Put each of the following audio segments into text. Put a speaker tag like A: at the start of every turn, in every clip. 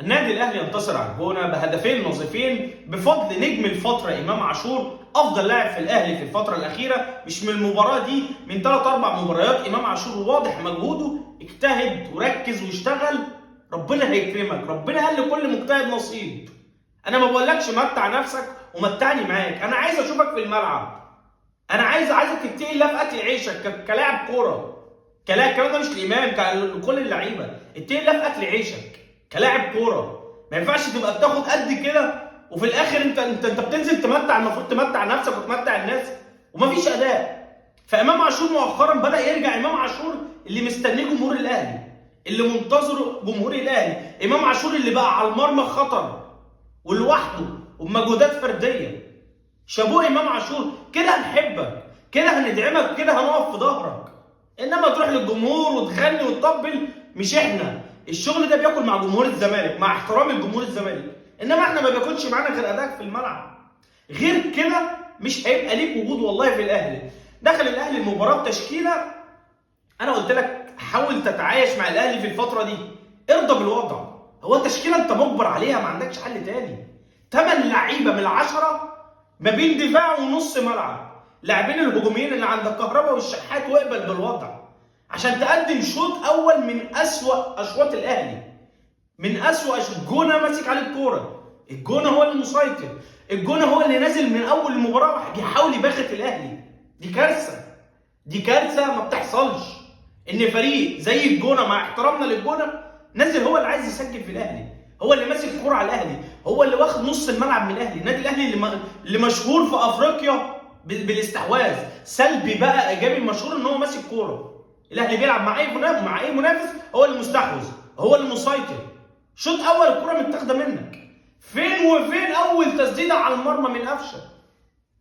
A: النادي الاهلي ينتصر على الجونه بهدفين نظيفين بفضل نجم الفتره امام عاشور، افضل لاعب في الاهلي في الفتره الاخيره، مش من المباراه دي، من 3-4 مباريات امام عاشور واضح مجهوده، اجتهد وركز واشتغل، ربنا هيكرمك، ربنا قال لكل مجتهد نصيب. انا ما بقولكش متع نفسك ومتعني معاك، انا عايز اشوفك في الملعب، انا عايزك تتقي الله في اكل عيشك كلاعب كوره، كلاعب، الكلام ده مش الامام، لكل اللعيبه، اتقي الله في اكل عيشك كلاعب كوره. ما ينفعش تبقى بتاخد قد كده وفي الاخر انت بتنزل تمتع، المفروض تمتع نفسك وتمتع الناس ومفيش اداء. فامام عاشور مؤخرا بدا يرجع، امام عاشور اللي مستنيه جمهور الاهلي، اللي منتظره جمهور الاهلي، امام عاشور اللي بقى على المرمى خطر ولوحده وبمجهودات فرديه. شابوه امام عاشور، كده هنحبك، كده هندعمك، كده هنقف في ظهرك. انما تروح للجمهور وتغني وتطبل، مش احنا. الشغل ده بياكل مع جمهور الزمالك، مع احترامي لجمهور الزمالك، انما احنا ما بياكلش معانا غير ادائك في الملعب. غير كده مش هيبقى ليك وجود والله في الاهلي. دخل الاهلي المباراه بتشكيله، انا قلت لك حاول تتعايش مع الاهلي في الفتره دي، ارضى بالوضع. هو تشكيله انت مجبر عليها، ما عندكش حل تاني. 8 لعيبه من 10 ما بين دفاع ونص ملعب، لاعبين الهجوميين اللي عند الكهرباء والشحات، واقبل بالوضع عشان تقدم شوط اول من اسوأ اشواط الاهلي، من اسوأ الجونه ماسك عليه الكوره، الجونه هو اللي مسيطر، الجونه هو اللي نازل من اول المباراه بيحاول يباغت الاهلي. دي كارثه، دي كارثه ما بتحصلش ان فريق زي الجونه، مع احترامنا للجونه، نازل هو اللي عايز يسجل في الاهلي، هو اللي ماسك كوره على الاهلي، هو اللي واخد نص الملعب من الاهلي. النادي الاهلي اللي مشهور في افريقيا بالاستحواذ، سلبي بقى ايجابي، مشهور ان هو ماسك كوره. الاهلي بيلعب مع اي منافس هو المستحوذ، هو المسيطر. شوط اول الكوره متاخده منك، فين وفين اول تسديده على المرمى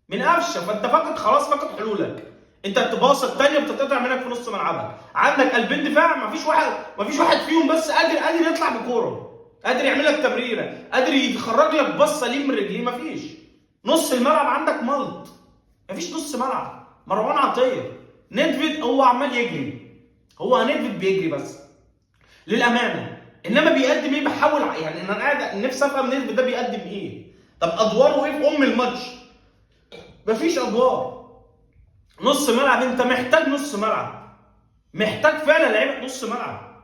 A: من قفشه، فانت فاقد خلاص، فاقد حلولك. انت بتباص الثانيه بتتقطع منك في نص ملعبك، عندك قلبين دفاع، مفيش واحد فيهم بس قادر يطلع بكوره، قادر يعمل لك تمريره، قادر يخرج لك باص سليم من رجليه، مفيش. نص الملعب عندك ملط، مفيش نص ملعب. مروان عطيه، ندفد هو عمال يجري، هو ندفد بيجري بس للامانه، انما بيقدم ايه؟ بحاول يعني انا قاعد نفسي افهم ندفد ده بيقدم ايه. طب ادواره ايه في الماتش؟ مفيش ادوار. نص ملعب، انت محتاج نص ملعب، محتاج فعلا لعيبه نص ملعب،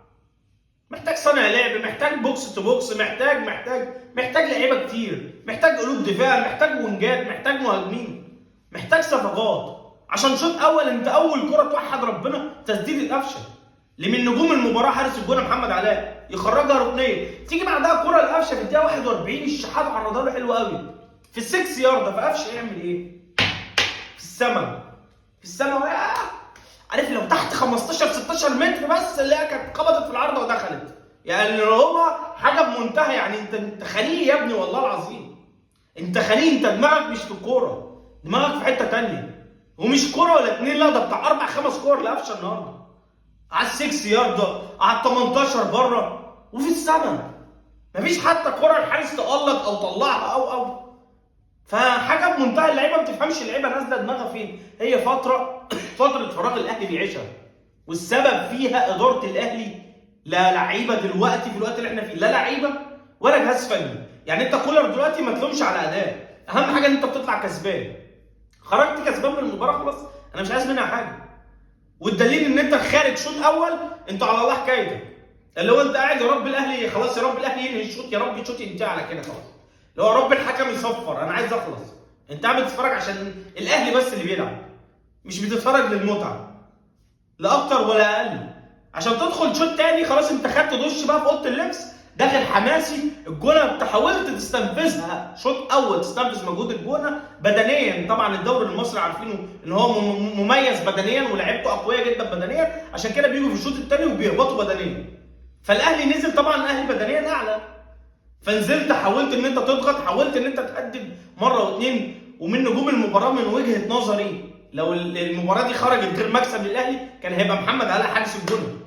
A: محتاج صانع لعب، محتاج بوكس تو بوكس، محتاج لعيبه كتير، محتاج قلوب دفاع، محتاج ونجات، محتاج مهاجمين، محتاج صفقات. عشان شوط اول، انت اول كره توحد ربنا تسديد القفشه اللي من نجوم المباراه، حارس الجونه محمد علاء يخرجها ركنيه، تيجي بعدها كره القفشه في الدقيقه 41 الشحات عرضها له حلو قوي في ال6 يارده، فقفشه يعمل ايه؟ في السماء عارف، لو تحت 15 16 متر بس اللي هي كانت خبطت في العارضه ودخلت، يعني اللي هو حاجه بمنتهى، يعني انت خليل يا ابني والله العظيم، انت خليل، انت دماغك مش في الكوره، دماغك في حته ثانيه، ومش كوره ولا اتنين، لا ده بتاع 4-5 كور لقفشه النهارده على ال6 يارده، على ال 18 بره وفي السماء، مفيش حتى كوره الحارس تقلط او طلعها او فحاجه بمنتهى، اللعيبه ما بتفهمش اللعيبه نازله دماغها فين. هي فتره فراغ الاهلي بيعيشها، والسبب فيها اداره الاهلي. لا لعيبه دلوقتي في الوقت اللي احنا فيه، لا لعيبه ولا جهاز فني. يعني انت كولر دلوقتي ما تلومش على اداء، اهم حاجه ان انت بتطلع كسبان، خرجت كسبان من المباراه خلاص، انا مش عايز منها حاجه. والدليل ان انت خارج شوط اول انت على الله حكايتك، اللي هو انت قاعد يا رب الاهلي خلاص، يا رب الاهلي ينهي الشوط، يا رب الشوط ينتهي على كده خلاص، اللي هو رب الحكم يصفر، انا عايز اخلص. انت قاعد بتتفرج عشان الاهلي بس اللي بيلعب، مش بتتفرج للمتعه، لا اكتر ولا اقل. عشان تدخل شوط تاني خلاص، انت خدت دش بقى في اوضه اللبس، داخل حماسي، الجونه انت حاولت تستنفذها شوط اول، تستنفذ مجهود الجونه بدنيا. طبعا الدوري المصري عارفينه ان هو مميز بدنيا ولاعيبته اقوياء جدا بدنيا، عشان كده بيجوا في الشوط الثاني وبيهبطوا بدنيا. فالاهلي نزل، طبعا الاهلي بدنيا اعلى، فنزلت حاولت ان انت تضغط، حاولت ان انت تقدم مره واثنين. ومن نجوم المباراه من وجهه نظري، لو المباراه دي خرجت غير مكسب للاهلي كان هيبقى محمد علاء حارس الجونه،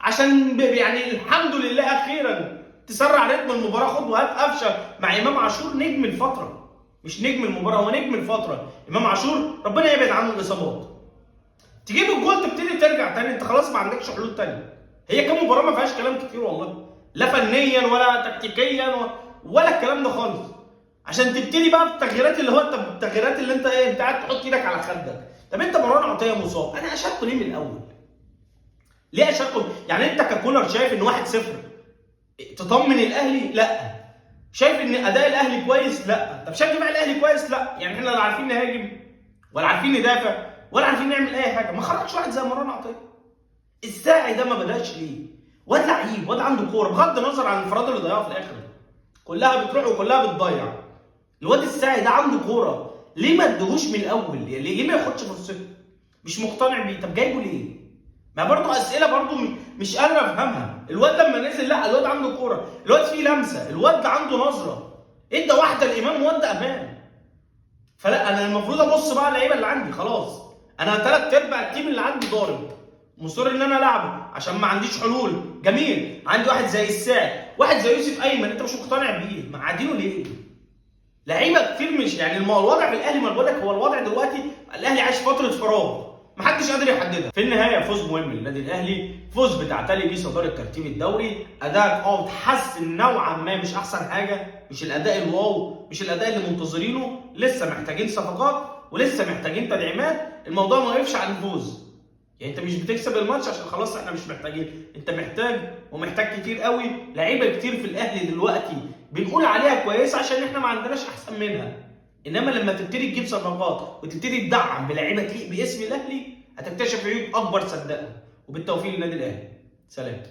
A: عشان يعني الحمد لله اخيرا تسرع رتم المباراه، خد وهات قفشه مع امام عاشور نجم الفتره، مش نجم المباراه، هو نجم الفتره. امام عاشور ربنا يبعد عنه الاصابات، تجيب الجول تبتدي ترجع تاني، انت خلاص ما عندكش حلول تانيه. هي كام مباراه ما فيهاش كلام كتير والله، لا فنيا ولا تكتيكيا ولا الكلام ده خالص. عشان تبتدي بقى بالتغييرات اللي هو انت التغييرات اللي انت ايه، انت قاعد تحط ايدك على خدك. طب انت مروان عطيه مصاب، انا اشاركه ليه من الاول؟ ليه اشاركه؟ يعني انت ككولر شايف ان 1-0 تطمن الاهلي؟ لا. شايف ان اداء الاهلي كويس؟ لا. طب شايف دفاع الاهلي كويس؟ لا. يعني احنا لا عارفين نهاجم ولا عارفين ندافع ولا عارفين نعمل اي حاجه. ما خرجش واحد زي مروان عطيه. الساعي ده ما بداش ليه؟ واد لعيب، واد عنده كوره، بغض النظر عن الانفراد اللي ضيعها في الاخر، كلها بتروح وكلها بتضيع. الواد الساعي ده عنده كوره، ليه ما ادهوش من الاول؟ ليه ما ياخدش فرصته؟ مش مقتنع بيه. طب جايبه ليه؟ ما برضه اسئله برضه مش قادر افهمها. الواد لما نزل، لا الواد عنده كوره، الواد فيه لمسه، الواد عنده نظره، ادى واحده الامام وادى امان. فلا انا المفروض ابص بقى على اللعيبه اللي عندي. خلاص انا 3/4 التيم اللي عندي ضارب، مصر ان انا العبه عشان ما عنديش حلول. جميل، عندي واحد زي الساعي، واحد زي يوسف ايمن، انت مش مقتنع بيه، معادينه ليه؟ لعيبه كتير مش يعني الوضع في الاهلي، ما بقول لك هو الوضع دلوقتي الاهلي عايش فتره فراغ محدش قادر يحددها. في النهايه فوز مهم للنادي الاهلي، فوز بتعتلي بيه صداره ترتيب الدوري. اداء اتحسن نوعا ما، مش احسن حاجه، مش الاداء الواو، مش الاداء اللي منتظرينه، لسه محتاجين صفقات ولسه محتاجين تدعيمات. الموضوع ما وقفش على الفوز. يعني انت مش بتكسب الماتش عشان خلاص احنا مش محتاجين، انت محتاج ومحتاج كتير قوي. لعيبه كتير في الاهلي دلوقتي بنقول عليها كويسه عشان احنا ما عندناش احسن منها. انما لما تبتدي تجيب صفقات وتبتدي تدعم بلعيبه تليق باسم الاهلي، هتكتشف عيوب اكبر صدقني. وبالتوفيق للنادي الاهلي. سلام.